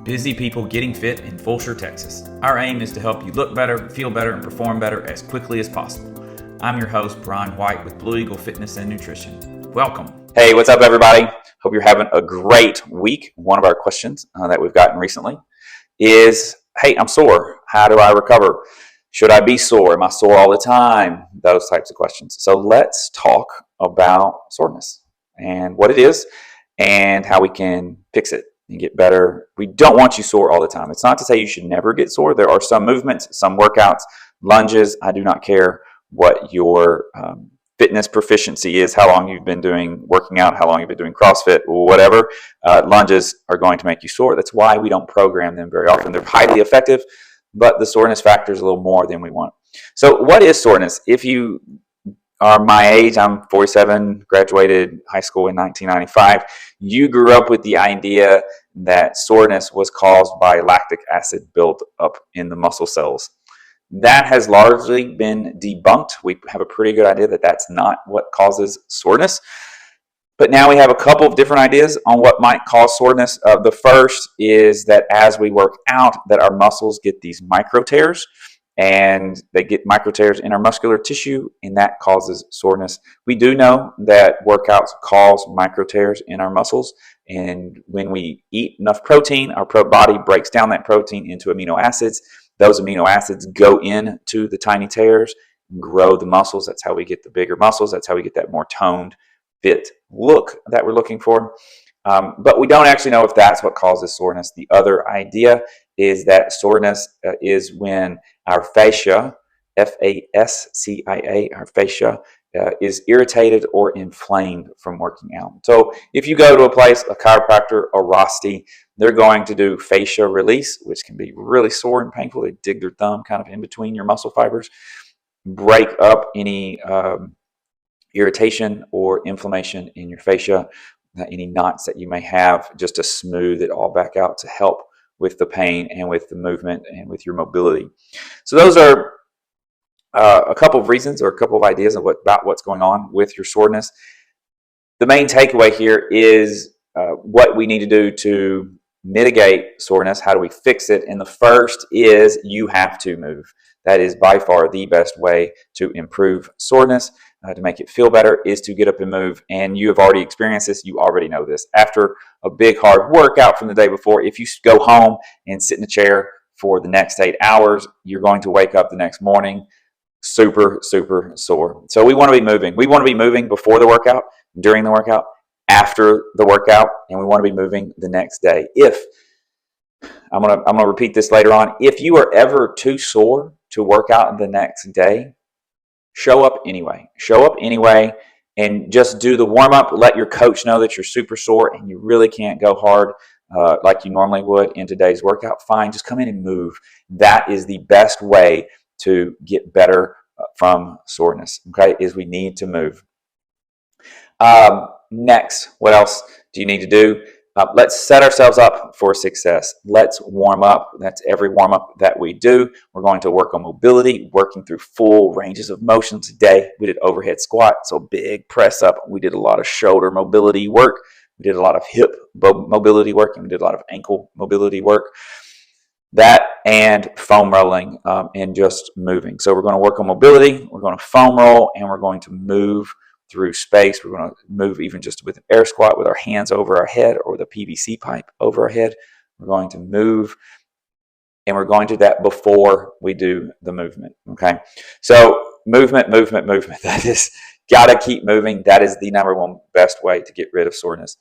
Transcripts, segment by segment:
busy people getting fit in Fulshear, Texas. Our aim is to help you look better, feel better, and perform better as quickly as possible. I'm your host, Brian White with Blue Eagle Fitness and Nutrition. Welcome. Hey, what's up, everybody? Hope you're having a great week. One of our questions that we've gotten recently is, hey, I'm sore. How do I recover? Should I be sore? Am I sore all the time? Those types of questions. So let's talk about soreness and what it is and how we can fix it and get better. We don't want you sore all the time. It's not to say you should never get sore. There are some movements, some workouts, lunges. I do not care what your fitness proficiency is, how long you've been working out, how long you've been doing CrossFit, whatever. Lunges are going to make you sore. That's why we don't program them very often. They're highly effective, but the soreness factor is a little more than we want. So what is soreness? If you are my age, I'm 47, graduated high school in 1995. You grew up with the idea that soreness was caused by lactic acid built up in the muscle cells. That has largely been debunked. We have a pretty good idea that that's not what causes soreness. But now we have a couple of different ideas on what might cause soreness. The first is that as we work out, that our muscles get these micro tears, and they get micro tears in our muscular tissue, and that causes soreness. We do know that workouts cause micro tears in our muscles, and when we eat enough protein, our body breaks down that protein into amino acids. Those amino acids go into the tiny tears, grow the muscles. That's how we get the bigger muscles. That's how we get that more toned, fit look that we're looking for. But we don't actually know if that's what causes soreness. The other idea is that soreness is when our fascia, F-A-S-C-I-A, our fascia, is irritated or inflamed from working out. So if you go to a place, a chiropractor, a Rosti, they're going to do fascia release, which can be really sore and painful. They dig their thumb kind of in between your muscle fibers, break up any irritation or inflammation in your fascia, any knots that you may have, just to smooth it all back out to help with the pain and with the movement and with your mobility. So those are a couple of reasons or a couple of ideas about what's going on with your soreness. The main takeaway here is what we need to do to mitigate soreness. How do we fix it? And the first is you have to move. That is by far the best way to improve soreness. To make it feel better is to get up and move. And you have already experienced this. You already know this. After a big hard workout from the day before, if you go home and sit in a chair for the next 8 hours, you're going to wake up the next morning super, super sore. So we want to be moving. We want to be moving before the workout, during the workout, after the workout, and we want to be moving the next day. I'm gonna repeat this later on. If you are ever too sore to work out the next day, show up anyway. Show up anyway and just do the warm-up. Let your coach know that you're super sore and you really can't go hard like you normally would in today's workout. Fine, just come in and move. That is the best way to get better from soreness, okay, is we need to move. Next, what else do you need to do? Let's set ourselves up for success. Let's warm up. That's every warm up that we do. We're going to work on mobility, working through full ranges of motion today. We did overhead squat, so big press up. We did a lot of shoulder mobility work. We did a lot of hip mobility work, and we did a lot of ankle mobility work. That and foam rolling and just moving. So we're going to work on mobility. We're going to foam roll, and we're going to move through space. We're going to move even just with an air squat with our hands over our head or with a PVC pipe over our head. We're going to move, and we're going to do that before we do the movement, okay? So movement. That is, got to keep moving. That is the number one best way to get rid of soreness.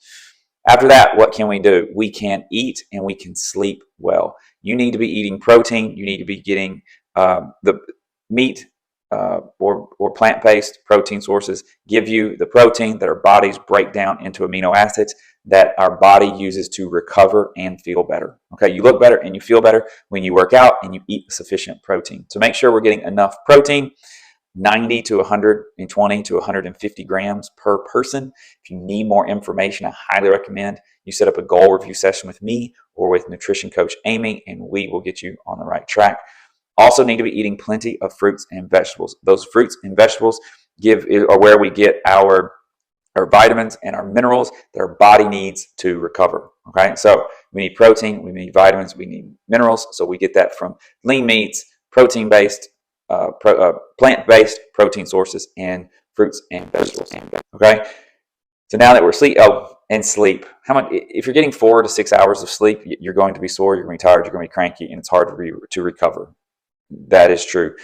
After that, what can we do? We can eat and we can sleep well. You need to be eating protein. You need to be getting the meat, or plant-based protein sources give you the protein that our bodies break down into amino acids that our body uses to recover and feel better. Okay, you look better and you feel better when you work out and you eat sufficient protein. So make sure we're getting enough protein, 90 to 120 to 150 grams per person. If you need more information, I highly recommend you set up a goal review session with me or with nutrition coach Amy, and we will get you on the right track. Also need to be eating plenty of fruits and vegetables. Those fruits and vegetables are where we get our our vitamins and our minerals that our body needs to recover. Okay, so we need protein, we need vitamins, we need minerals. So we get that from lean meats, protein-based, plant-based protein sources, and fruits and vegetables. Okay, so now that we're sleep. How much? If you're getting 4 to 6 hours of sleep, you're going to be sore, you're going to be tired, you're going to be cranky, and it's hard to recover. That is true.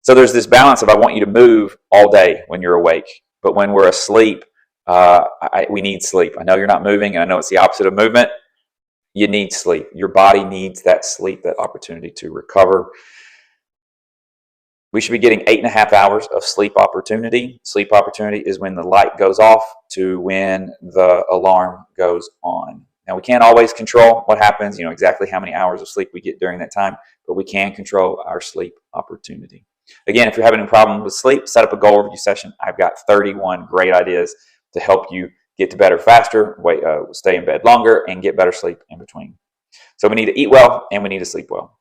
So there's this balance of I want you to move all day when you're awake, but when we're asleep, we need sleep. I know you're not moving, and I know it's the opposite of movement. You need sleep. Your body needs that sleep, that opportunity to recover. We should be getting 8.5 hours of sleep opportunity. Sleep opportunity is when the light goes off to when the alarm goes on. Now, we can't always control what happens, exactly how many hours of sleep we get during that time, but we can control our sleep opportunity. Again, if you're having a problem with sleep, set up a goal review session. I've got 31 great ideas to help you get to better faster, stay in bed longer, and get better sleep in between. So we need to eat well and we need to sleep well.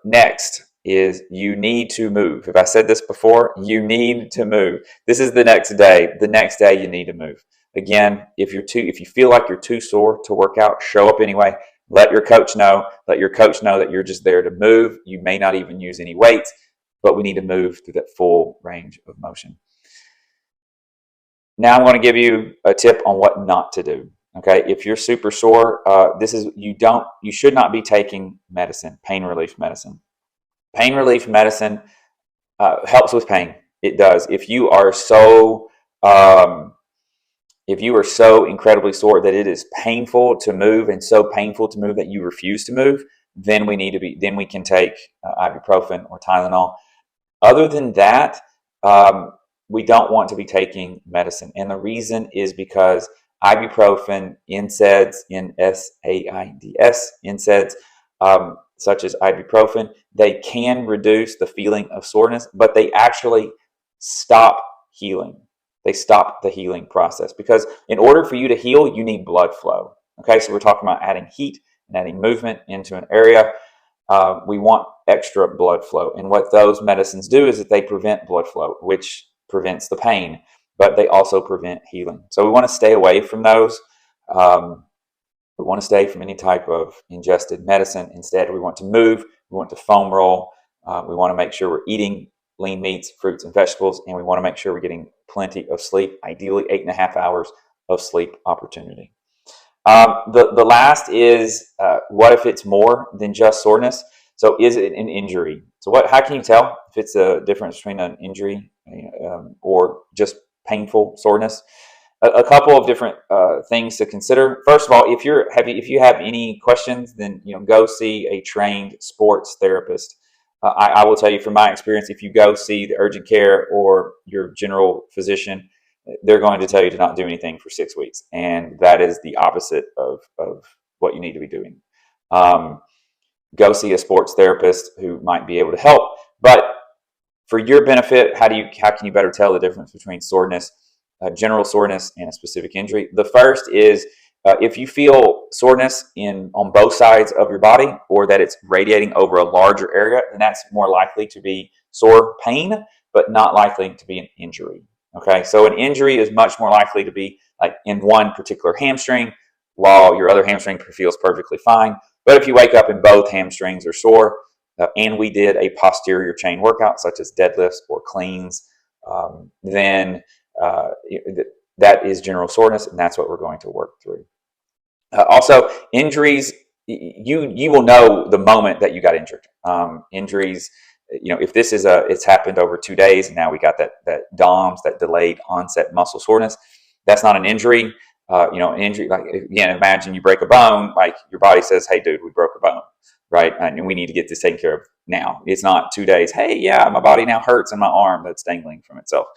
Next is you need to move. If I said this before, you need to move. This is the next day. The next day you need to move. Again, if you feel like you're too sore to work out, show up anyway. Let your coach know. Let your coach know that you're just there to move. You may not even use any weights, but we need to move through that full range of motion. Now I'm going to give you a tip on what not to do. Okay, if you're super sore, you should not be taking medicine, pain relief medicine. Pain relief medicine helps with pain. It does. If you are so incredibly sore that it is painful to move and so painful to move that you refuse to move, then we can take ibuprofen or Tylenol. Other than that, we don't want to be taking medicine. And the reason is because ibuprofen, NSAIDs, N-S-A-I-D-S, NSAIDs, such as ibuprofen, they can reduce the feeling of soreness, but they actually stop healing. They stop the healing process because in order for you to heal, you need blood flow. Okay, so we're talking about adding heat and adding movement into an area. We want extra blood flow. And what those medicines do is that they prevent blood flow, which prevents the pain, but they also prevent healing. So we want to stay away from those. We want to stay from any type of ingested medicine. Instead, we want to move. We want to foam roll. We want to make sure we're eating lean meats, fruits, and vegetables, and we want to make sure we're getting plenty of sleep, ideally 8.5 hours of sleep opportunity. The last is, what if it's more than just soreness? So is it an injury? So how can you tell if it's a difference between an injury or just painful soreness? A couple of different things to consider. First of all, if you have any questions, then go see a trained sports therapist. I will tell you from my experience, if you go see the urgent care or your general physician, they're going to tell you to not do anything for 6 weeks, and that is the opposite of what you need to be doing. Go see a sports therapist who might be able to help. But for your benefit, how can you better tell the difference between soreness, general soreness, and a specific injury? The first is if you feel soreness on both sides of your body, or that it's radiating over a larger area, then that's more likely to be sore pain, but not likely to be an injury. Okay, so an injury is much more likely to be like in one particular hamstring, while your other hamstring feels perfectly fine. But if you wake up and both hamstrings are sore, and we did a posterior chain workout such as deadlifts or cleans, then that is general soreness, and that's what we're going to work through. Also, injuries, you will know the moment that you got injured. Injuries, if this is it's happened over 2 days and now we got that DOMS, that delayed onset muscle soreness, that's not an injury. An injury, like, again, imagine you break a bone, like your body says, hey dude, we broke a bone, right? And we need to get this taken care of now. It's not 2 days, hey, yeah, my body now hurts in my arm that's dangling from itself.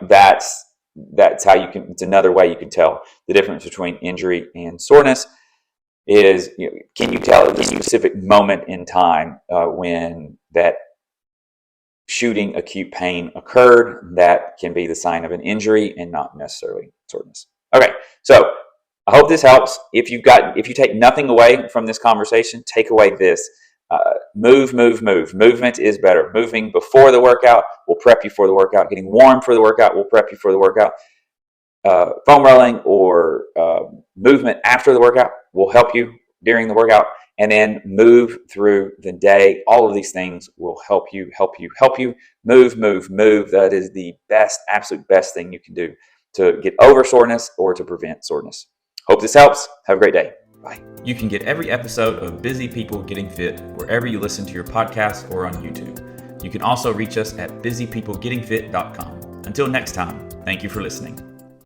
That's how it's another way you can tell the difference between injury and soreness is, can you tell at the specific moment in time when that shooting acute pain occurred? That can be the sign of an injury and not necessarily soreness. Okay, so I hope this helps. If you take nothing away from this conversation, take away this. Move. Movement is better. Moving before the workout will prep you for the workout. Getting warm for the workout will prep you for the workout. foam rolling or movement after the workout will help you during the workout, and then move through the day. All of these things will help you. Move. That is the absolute best thing you can do to get over soreness or to prevent soreness. Hope this helps. Have a great day. Bye. You can get every episode of Busy People Getting Fit wherever you listen to your podcast or on YouTube. You can also reach us at busypeoplegettingfit.com. Until next time, thank you for listening.